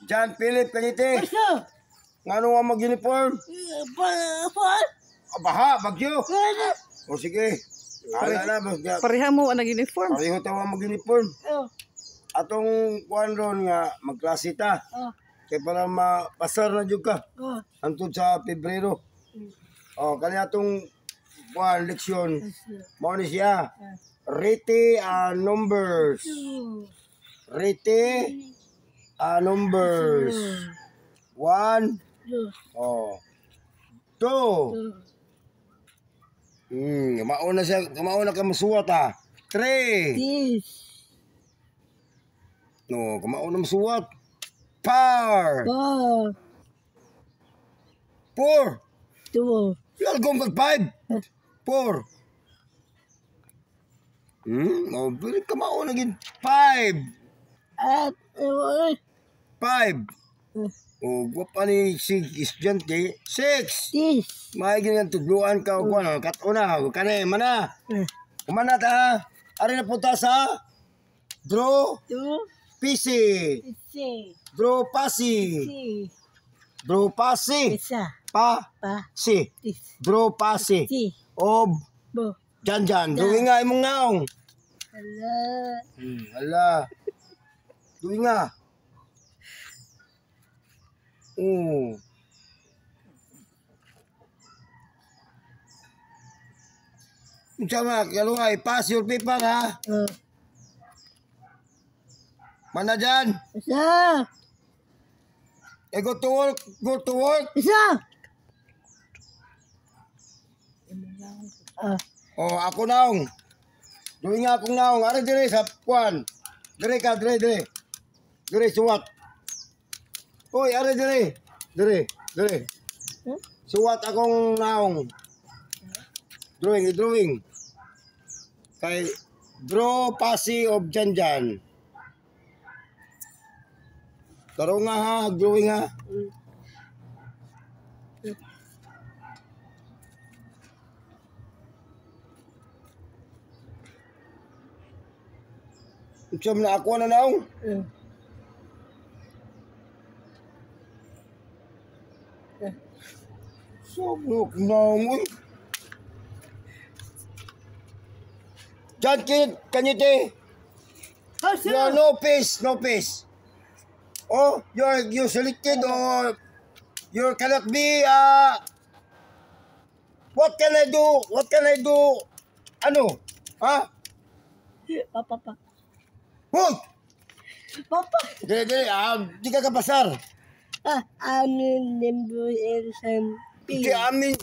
John Philip Cañete. Basta. Ngano nga mag-uniform? Baha, bagyo. O sige. Ala na. Pareha mo ang nag-uniform. Pareho tawa mag-uniform. Atong kuan ron nga magklase ta. Kay para mapasar na jud ka. Antod sa Pebrero. O kani atong kuan leksyon. Mao ni siya. Rete numbers. Rete numbers. 1. Oh. 2. Mauna siya, mauna ka masuwat ha. 3. No, kumauna masuwat. 4. 4. You're going kag 5. 4. Oh, pero kamauna gid 5. 5. Oh, guwapa ni si estudyante. 6. May ganyan tudluan ka o kuwan. Katuna, kani, mana. Kumana ta. Ari na punta sa draw PC. Draw pasi. Draw pasi. Si. Draw pasi. Ob. Jan. Duwi nga imong naong. Hala. Duwi nga. Sama, kalau ay pass your paper ha. Mana dyan? Go to work. Oh, ako naong. Duwi nga akong naong. Ari dire sa kuan. Dire ka, dire. Dire suwat. Oy, ari dire. Suwat akong naong. Drawing. Kay draw pasi of Janjan. Taro nga ha, drawing ha. Siyam na ako na naong. Sobrang naong. John Cañete. No peace. Oh, you're selected or you cannot be what can I do? Ano? Ha? Papa. Hoy! Papa. Dili, di ka kapasar. Amin number and Di amin